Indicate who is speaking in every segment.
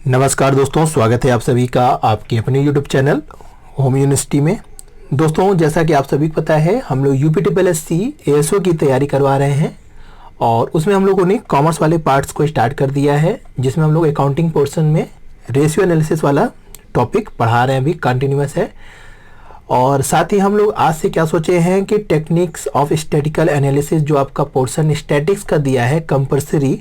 Speaker 1: नमस्कार दोस्तों, स्वागत है आप सभी का आपके अपने YouTube चैनल होम यूनिवर्सिटी में। दोस्तों, जैसा कि आप सभी को पता है, हम लोग UPTPLSC ASO की तैयारी करवा रहे हैं और उसमें हम लोगों ने कॉमर्स वाले पार्ट्स को स्टार्ट कर दिया है, जिसमें हम लोग अकाउंटिंग पोर्शन में रेशियो एनालिसिस वाला टॉपिक पढ़ा रहे हैं, अभी कंटिन्यूस है। और साथ ही हम लोग आज से क्या सोचे हैं कि टेक्निक्स ऑफ स्टैटिकल एनालिसिस जो आपका पोर्शन स्टैटिक्स का दिया है कंपल्सरी,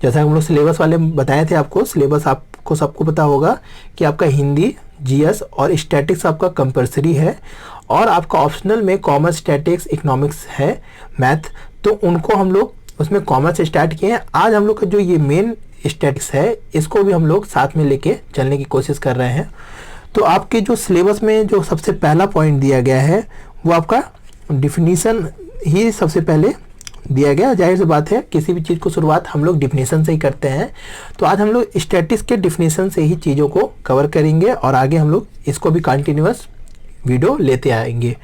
Speaker 1: जैसा हम लोग सिलेबस वाले बताए थे आपको, सिलेबस आपको सबको पता होगा कि आपका हिंदी, जीएस और स्टैटिक्स आपका कंपल्सरी है और आपका ऑप्शनल में कॉमर्स, स्टैटिक्स, इकोनॉमिक्स है, मैथ, तो उनको हम लोग उसमें कॉमर्स स्टार्ट किए हैं। आज हम लोग का जो ये मेन स्टैटिक्स है, इसको भी हम लोग साथ में लेके चलने की कोशिश कर रहे हैं। तो आपके जो सिलेबस में जो सबसे पहला पॉइंट दिया गया है वो आपका डिफिनीशन ही सबसे पहले दिया गया। जाहिर सी बात है, किसी भी चीज़ को शुरुआत हम लोग डिफिनीशन से ही करते हैं। तो आज हम लोग स्टैटिक्स के डिफिनीशन से ही चीज़ों को कवर करेंगे और आगे हम लोग इसको भी कंटिन्यूअस वीडियो लेते आएंगे।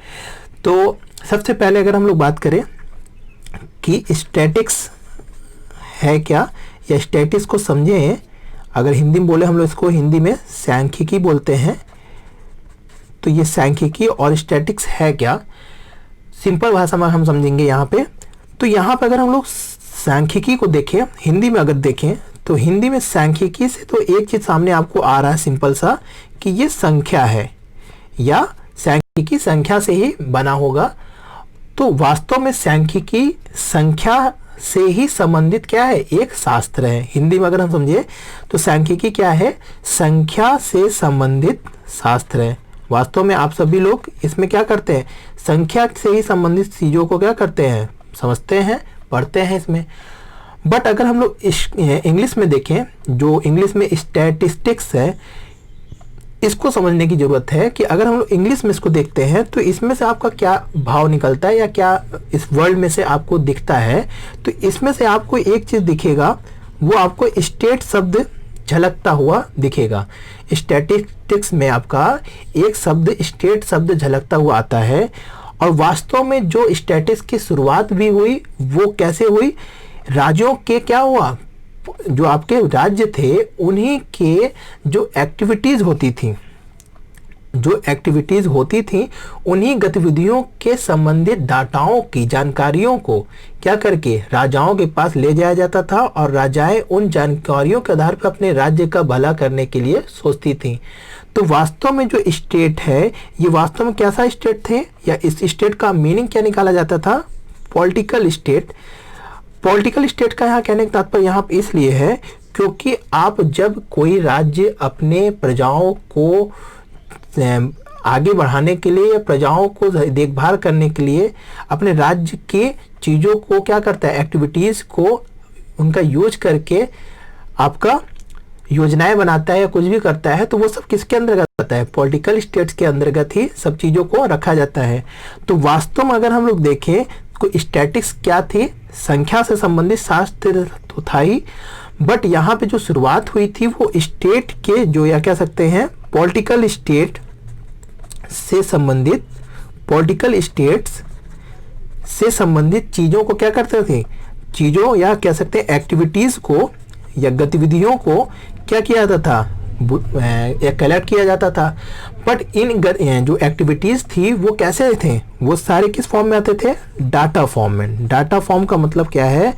Speaker 1: तो सबसे पहले अगर हम लोग बात करें कि स्टैटिक्स है क्या, या स्टैटिक्स को समझें, अगर हिंदी में बोले हम लोग इसको हिंदी में सांख्यिकी बोलते हैं। तो ये सांख्यिकी और स्टैटिक्स है क्या, सिंपल भाषा में हम समझेंगे यहाँ पे। तो यहाँ पे अगर हम लोग सांख्यिकी को देखें, हिंदी में अगर देखें तो हिंदी में सांख्यिकी से तो एक चीज़ सामने आपको आ रहा है सिंपल सा, कि ये संख्या है या सांख्यिकी संख्या से ही बना होगा। तो वास्तव में सांख्यिकी संख्या से ही संबंधित क्या है, एक शास्त्र है। हिंदी में अगर हम समझे तो सांख्यिकी क्या है, संख्या से संबंधित शास्त्र है। वास्तव में आप सभी लोग इसमें क्या करते हैं, संख्या से ही संबंधित चीज़ों को क्या करते हैं, समझते हैं, पढ़ते हैं इसमें। बट अगर हम लोग इंग्लिश में देखें, जो इंग्लिश में स्टैटिस्टिक्स है, इसको समझने की ज़रूरत है कि अगर हम लोग इंग्लिश में इसको देखते हैं तो इसमें से आपका क्या भाव निकलता है या क्या इस वर्ड में से आपको दिखता है। तो इसमें से आपको एक चीज़ दिखेगा, वो आपको स्टेट शब्द झलकता हुआ दिखेगा। स्टैटिस्टिक्स में आपका एक शब्द स्टेट शब्द झलकता हुआ आता है। और वास्तव में जो स्टैटिक्स की शुरुआत भी हुई वो कैसे हुई, राज्यों के क्या हुआ, जो आपके राज्य थे उन्हीं के जो एक्टिविटीज़ होती थी उन्हीं गतिविधियों के संबंधित डाटाओं की जानकारियों को क्या करके राजाओं के पास ले जाया जाता था और राजाएं उन जानकारियों के आधार पर अपने राज्य का भला करने के लिए सोचती थी। तो वास्तव में जो स्टेट है, ये वास्तव में कैसा स्टेट थे, या इस स्टेट का मीनिंग क्या निकाला जाता था, पॉलिटिकल स्टेट। पॉलिटिकल स्टेट का यहाँ कहने का तात्पर्य यहाँ पर इसलिए है क्योंकि आप जब कोई राज्य अपने प्रजाओं को आगे बढ़ाने के लिए या प्रजाओं को देखभाल करने के लिए अपने राज्य की चीज़ों को क्या करता है, एक्टिविटीज़ को उनका यूज करके आपका योजनाएं बनाता है या कुछ भी करता है, तो वो सब किसके अंतर्गत आता है, पॉलिटिकल स्टेट्स के अंतर्गत ही सब चीज़ों को रखा जाता है। तो वास्तव में अगर हम लोग देखें तो स्टैटिक्स क्या थी, संख्या से संबंधित शास्त्र तो था ही, बट यहाँ पे जो शुरुआत हुई थी वो स्टेट के जो, या कह सकते हैं पॉलिटिकल स्टेट से संबंधित, पॉलिटिकल स्टेट्स से संबंधित चीज़ों को क्या करते थे, चीज़ों या कह सकते हैं एक्टिविटीज़ को या गतिविधियों को क्या किया जाता था, कलेक्ट किया जाता था। बट इन जो एक्टिविटीज़ थी वो कैसे थे, वो सारे किस फॉर्म में आते थे, डाटा फॉर्म में। डाटा फॉर्म का मतलब क्या है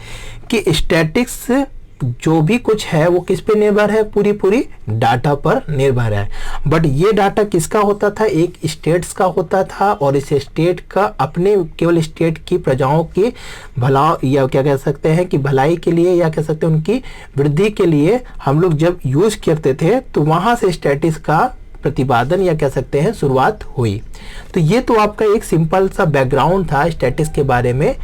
Speaker 1: कि स्टैटिक्स जो भी कुछ है वो किस पे निर्भर है, पूरी डाटा पर निर्भर है। बट ये डाटा किसका होता था, एक स्टेट्स का होता था और इस स्टेट का अपने केवल स्टेट की प्रजाओं की भला, या क्या कह सकते हैं कि भलाई के लिए, या कह सकते हैं उनकी वृद्धि के लिए हम लोग जब यूज करते थे, तो वहाँ से स्टैटिक्स का प्रतिपादन या कह सकते हैं शुरुआत हुई। तो ये तो आपका एक सिंपल सा बैकग्राउंड था स्टैटिक्स के बारे में,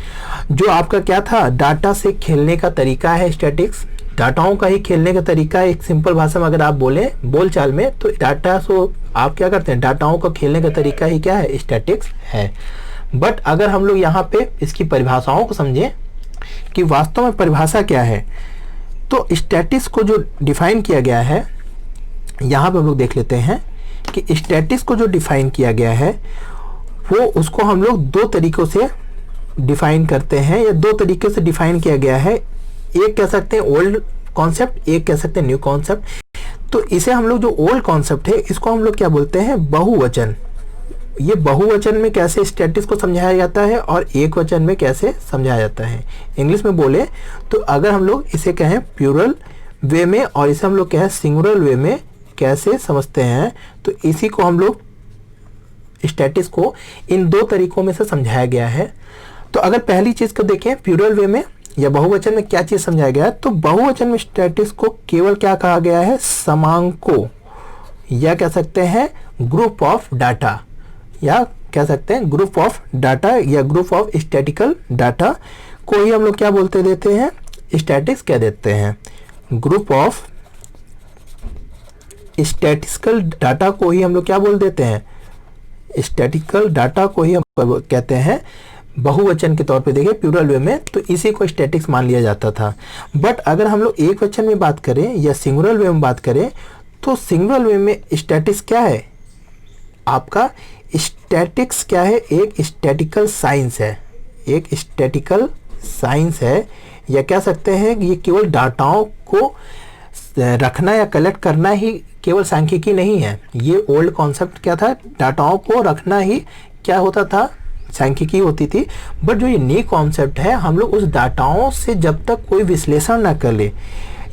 Speaker 1: जो आपका क्या था, डाटा से खेलने का तरीका है स्टैटिक्स, डाटाओं का ही खेलने का तरीका है। एक सिंपल भाषा में अगर आप बोले बोलचाल में, तो डाटा सो आप क्या करते हैं, डाटाओं का खेलने का तरीका ही क्या है, स्टैटिक्स है। बट अगर हम लोग यहाँ पे इसकी परिभाषाओं को समझें कि वास्तव में परिभाषा क्या है, तो स्टैटिक्स को जो डिफाइन किया गया है, यहाँ पे हम लोग देख लेते हैं कि स्टैटिक्स को जो डिफाइन किया गया है वो, उसको हम लोग दो तरीकों से डिफाइन करते हैं, या दो तरीके से डिफाइन किया गया है। एक कह सकते हैं ओल्ड कॉन्सेप्ट, एक कह सकते हैं न्यू कॉन्सेप्ट। तो इसे हम लोग जो ओल्ड कॉन्सेप्ट है इसको हम लोग क्या बोलते हैं, बहुवचन। ये बहुवचन में कैसे स्टैटिक्स को समझाया जाता है और एक वचन में कैसे समझाया जाता है। इंग्लिश में बोले तो अगर हम लोग इसे कहें प्लूरल वे में और इसे हम लोग कहें सिंगुलर वे में कैसे समझते हैं, तो इसी को हम लोग स्टैटिक्स को इन दो तरीकों में से समझाया गया है। तो अगर पहली चीज़ को देखें प्लूरल वे में या बहुवचन में क्या चीज़ समझाया गया है, तो बहुवचन में स्टैटिक्स को केवल क्या कहा गया है, समांकों या कह सकते हैं ग्रुप ऑफ डाटा, या कह सकते हैं ग्रुप ऑफ डाटा या ग्रुप ऑफ स्टैटिकल डाटा को ही हम लोग क्या बोलते देते हैं, स्टैटिक्स कह देते हैं। ग्रुप ऑफ स्टैटिस्टिकल डाटा को ही हम लोग क्या बोल देते हैं, स्टैटिकल डाटा को ही हम कहते हैं बहुवचन के तौर पे देखें प्लूरल वे में, तो इसी को स्टैटिक्स मान लिया जाता था। बट अगर हम लोग एक वचन में बात करें या सिंगुलर वे में बात करें, तो सिंगुलर वे में स्टैटिक्स क्या है, आपका स्टैटिक्स क्या है, एक स्टैटिकल साइंस है, एक स्टैटिकल साइंस है, या कह सकते हैं कि ये केवल डाटाओं को रखना या कलेक्ट करना ही केवल सांख्यिकी नहीं है। ये ओल्ड कॉन्सेप्ट क्या था, डाटाओं को रखना ही क्या होता था, सांख्यिकी होती थी। बट जो ये नई कॉन्सेप्ट है, हम लोग उस डाटाओं से जब तक कोई विश्लेषण ना कर ले,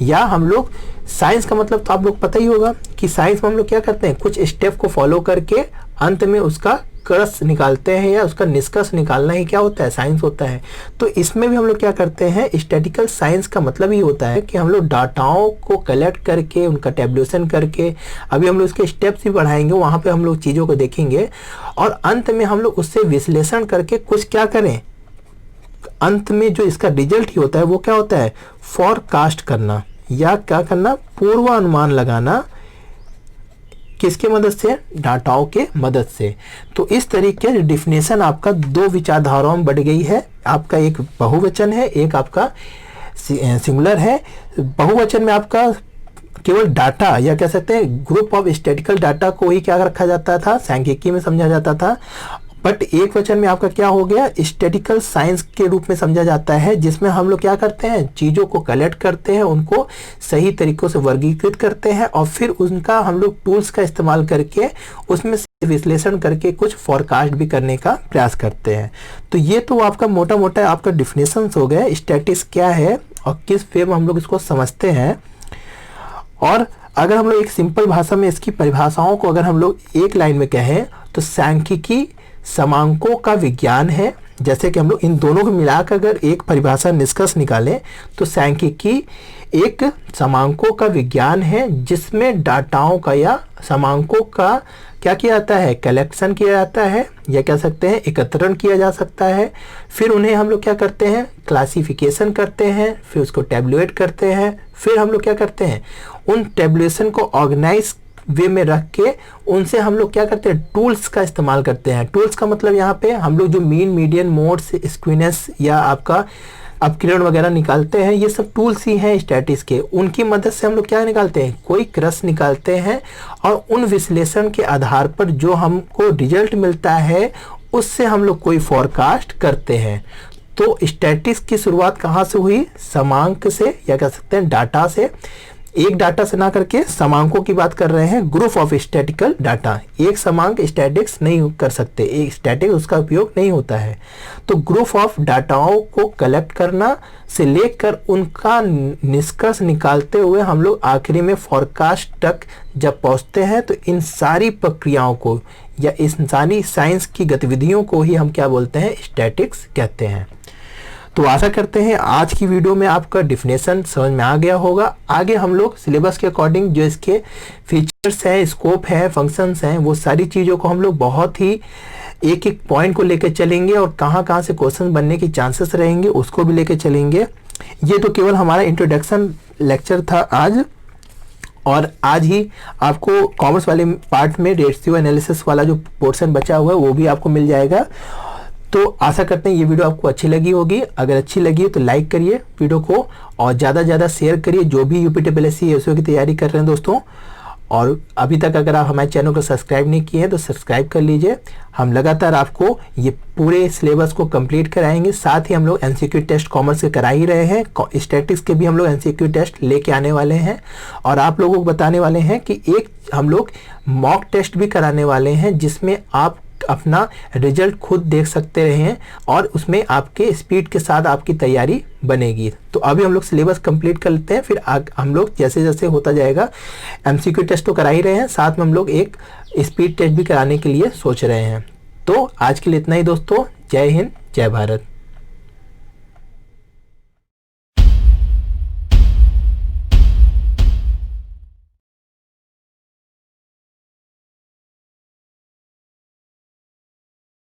Speaker 1: या हम लोग साइंस का मतलब तो आप लोग पता ही होगा कि साइंस में हम लोग क्या करते हैं, कुछ स्टेप को फॉलो करके अंत में उसका क्रस निकालते हैं या उसका निष्कर्ष निकालना ही क्या होता है, साइंस होता है। तो इसमें भी हम लोग क्या करते हैं, स्टैटिकल साइंस का मतलब ही होता है कि हम लोग डाटाओं को कलेक्ट करके उनका टेबुलेशन करके, अभी हम लोग उसके स्टेप्स भी बढ़ाएंगे, वहाँ पे हम लोग चीज़ों को देखेंगे और अंत में हम लोग उससे विश्लेषण करके कुछ क्या करें, अंत में जो इसका रिजल्ट ही होता है वो क्या होता है, फॉरकास्ट करना या क्या करना, पूर्वानुमान लगाना, किसके मदद से, डाटाओं के मदद से। तो इस तरीके से डिफिनेशन आपका दो विचारधाराओं में बढ़ गई है, आपका एक बहुवचन है, एक आपका सिंगुलर है। बहुवचन में आपका केवल डाटा या कह सकते हैं ग्रुप ऑफ स्टैटिकल डाटा को ही क्या रखा जाता था, सांख्यिकी में समझा जाता था। बट एक वचन में आपका क्या हो गया, स्टैटिकल साइंस के रूप में समझा जाता है, जिसमें हम लोग क्या करते हैं, चीज़ों को कलेक्ट करते हैं, उनको सही तरीकों से वर्गीकृत करते हैं और फिर उनका हम लोग टूल्स का इस्तेमाल करके उसमें से विश्लेषण करके कुछ फॉरकास्ट भी करने का प्रयास करते हैं। तो ये तो आपका मोटा मोटा आपका डिफिनेशन हो गया स्टैटिक्स क्या है और किस वे में हम लोग इसको समझते हैं। और अगर हम लोग एक सिंपल भाषा में इसकी परिभाषाओं को अगर हम लोग एक लाइन में कहें, तो सांख्यिकी समांकों का विज्ञान है। जैसे कि हम लोग इन दोनों को मिलाकर अगर एक परिभाषा निष्कर्ष निकालें, तो सांख्यिकी एक समांकों का विज्ञान है, जिसमें डाटाओं का या समांकों का क्या किया जाता है, कलेक्शन किया जाता है या कह सकते हैं एकत्रण किया जा सकता है। फिर उन्हें हम लोग क्या करते हैं, क्लासिफिकेशन करते हैं, फिर उसको टैबुलेट करते हैं, फिर हम लोग क्या करते हैं, उन टैबुलेशन को ऑर्गेनाइज वे में रख के उनसे हम लोग क्या करते हैं, टूल्स का इस्तेमाल करते हैं। टूल्स का मतलब यहाँ पे हम लोग जो मीन, मीडियन, मोड्स, स्क्वीनेस या आपका अपकिरण वगैरह निकालते हैं, ये सब टूल्स ही हैं स्टैटिक्स के। उनकी मदद से हम लोग क्या निकालते हैं, कोई क्रस निकालते हैं और उन विश्लेषण के आधार पर जो हमको रिजल्ट मिलता है उससे हम लोग कोई फॉरकास्ट करते हैं। तो स्टैटिक्स की शुरुआत कहाँ से हुई, समांक से या कह सकते हैं डाटा से। एक डाटा से ना करके समांकों की बात कर रहे हैं, ग्रुप ऑफ स्टैटिकल डाटा। एक समांक स्टैटिक्स नहीं कर सकते, एक स्टैटिक उसका उपयोग नहीं होता है। तो ग्रुप ऑफ डाटाओं को कलेक्ट करना से लेकर उनका निष्कर्ष निकालते हुए हम लोग आखिरी में फॉरकास्ट तक जब पहुंचते हैं, तो इन सारी प्रक्रियाओं को या इस सारी साइंस की गतिविधियों को ही हम क्या बोलते हैं, स्टैटिक्स कहते हैं। तो आशा करते हैं आज की वीडियो में आपका डिफिनेशन समझ में आ गया होगा। आगे हम लोग सिलेबस के अकॉर्डिंग जो इसके फीचर्स हैं, स्कोप है, फंक्शंस हैं, वो सारी चीज़ों को हम लोग बहुत ही एक एक पॉइंट को लेकर चलेंगे और कहाँ कहाँ से क्वेश्चन बनने की चांसेस रहेंगे उसको भी लेकर चलेंगे। ये तो केवल हमारा इंट्रोडक्शन लेक्चर था आज, और आज ही आपको कॉमर्स वाले पार्ट में रेशियो एनालिसिस वाला जो पोर्शन बचा हुआ है वो भी आपको मिल जाएगा। तो आशा करते हैं ये वीडियो आपको अच्छी लगी होगी। अगर अच्छी लगी तो लाइक करिए वीडियो को और ज़्यादा से ज़्यादा शेयर करिए जो भी यूपीटीपीएससी एसओ की तैयारी कर रहे हैं दोस्तों। और अभी तक अगर आप हमारे चैनल को सब्सक्राइब नहीं किए हैं तो सब्सक्राइब कर लीजिए। हम लगातार आपको ये पूरे सिलेबस को कंप्लीट कराएंगे। साथ ही हम लोग एमसीक्यू टेस्ट कॉमर्स के करा ही रहे हैं, स्टैटिस्टिक्स के भी हम लोग एमसीक्यू टेस्ट लेके आने वाले हैं और आप लोगों को बताने वाले हैं कि एक हम लोग मॉक टेस्ट भी कराने वाले हैं जिसमें आप अपना रिजल्ट खुद देख सकते हैं और उसमें आपके स्पीड के साथ आपकी तैयारी बनेगी। तो अभी हम लोग सिलेबस कंप्लीट कर लेते हैं, फिर हम लोग जैसे जैसे होता जाएगा एमसीक्यू टेस्ट तो करा ही रहे हैं, साथ में हम लोग एक स्पीड टेस्ट भी कराने के लिए सोच रहे हैं। तो आज के लिए इतना ही दोस्तों। जय हिंद, जय भारत।